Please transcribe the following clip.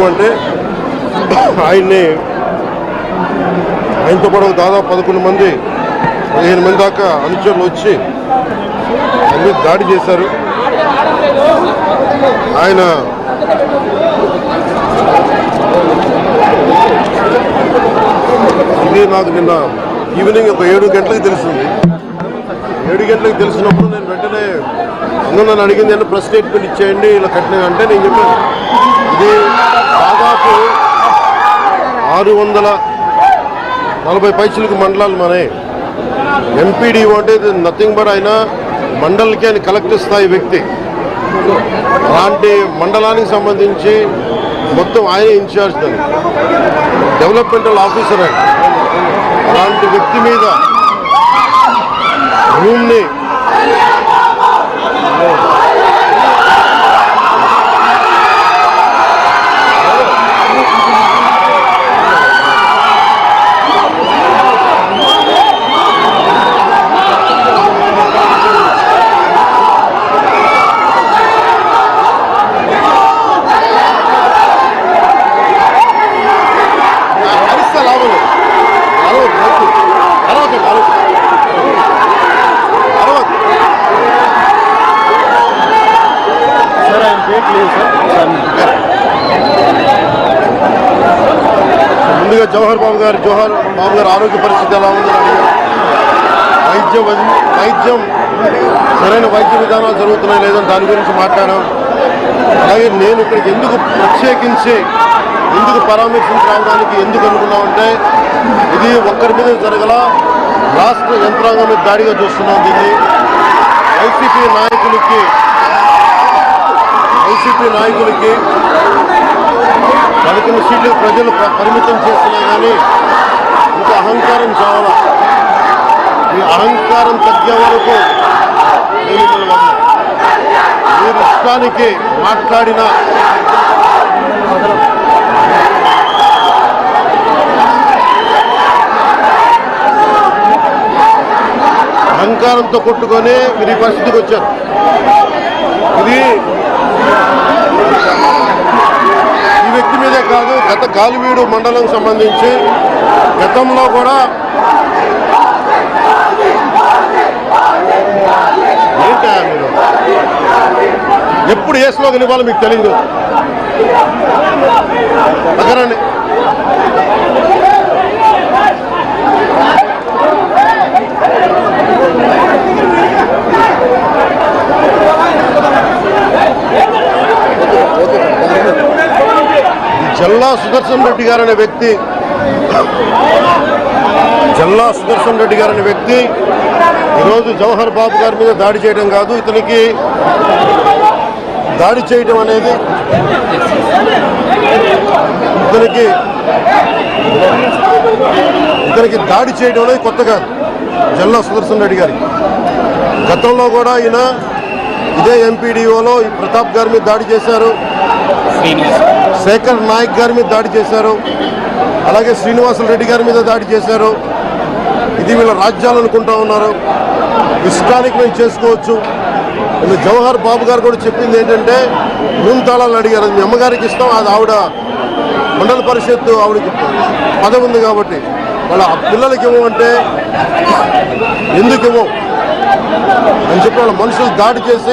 ఇవ్వమంటే ఆయనతో పాటు దాదాపు 11 మంది 15 మంది దాకా అనుచరులు వచ్చి ఆయన మీద దాడి చేశారు. ఆయన ఇది నాకు నిన్న ఈవినింగ్ ఒక 7 గంటలకు తెలిసింది. 7 గంటలకు తెలిసినప్పుడు నేను వెంటనే అందరూ నన్ను అడిగింది అంటే ప్రెస్ స్టేట్మెంట్ ఇచ్చేయండి ఇలా కట్టిన అంటే నేను చెప్పాను ఇది దాదాపు 640 పైసలకు మండలాలు మనే. ఎంపీడీఓ అంటే నథింగ్ బట్ ఆయన మండలికి ఆయన కలెక్టర్ స్థాయి వ్యక్తి. అలాంటి మండలానికి సంబంధించి మొత్తం ఆయన ఇన్ఛార్జ్ దాన్ని డెవలప్మెంటల్ ఆఫీసర్ ఆయన. అలాంటి వ్యక్తి మీద భూమిని ముందుగా జవహర్ బాబు గారు ఆరోగ్య పరిస్థితి ఎలా ఉందని వైద్యం సరైన వైద్య విధానాలు జరుగుతున్నాయి లేదని దాని గురించి మాట్లాడాం. అలాగే నేను ఇక్కడికి ఎందుకు ప్రత్యేకించి ఎందుకు పరామర్శించి రావడానికి ఎందుకు అనుకున్నామంటే ఇది ఒక్కరి మీద జరగల రాష్ట్ర యంత్రాంగం మీద దాడిగా చూస్తున్నాం. దీన్ని వైసీపీ నాయకులకి 11 సీట్లు ప్రజలు పరిమితం చేస్తున్నాయి. కానీ ఇంకా అహంకారం చావాలా. ఈ అహంకారం తగ్గే వరకు మీరు ఇష్టానికి మాట్లాడిన అహంకారంతో కొట్టుకొని మీరు ఈ పరిస్థితికి వచ్చారు. ఇది ఈ వ్యక్తి మీదే కాదు, గత గాలివీడు మండలం సంబంధించి గతంలో కూడా ఏంటా మీరు ఎప్పుడు ఏ స్లోగన్ ఇవ్వాలో మీకు తెలియదు. అక్కడండి జల్లా సుదర్శన్ రెడ్డి గారు అనే వ్యక్తి ఈరోజు జవహర్ బాబు గారి మీద దాడి చేయడం కాదు, ఇతనికి దాడి చేయడం అనేది దాడి చేయడం అనేది కొత్త కాదు. జల్లా సుదర్శన్ రెడ్డి గారికి గతంలో కూడా ఈయన ఇదే ఎంపీడీఓలో ఈ ప్రతాప్ గారి మీద దాడి చేశారు, శేఖర్ నాయక్ గారి మీద దాడి చేశారు, అలాగే శ్రీనివాసులు రెడ్డి గారి మీద దాడి చేశారు. ఇది వీళ్ళ రాజ్యాలు అనుకుంటా ఉన్నారు. ఇష్టానికి మేము చేసుకోవచ్చు. వీళ్ళు జవహర్ బాబు గారు కూడా చెప్పింది ఏంటంటే రూమ్ తాళాలు అడిగారు, అది మీ అమ్మగారికి ఇస్తాం, అది ఆవిడ మండల పరిషత్తు ఆవిడకి పదవి ఉంది కాబట్టి వాళ్ళ పిల్లలకి ఇవ్వమంటే ఎందుకు ఇవ్వం అని చెప్పి వాళ్ళ మనుషులు దాడి చేసి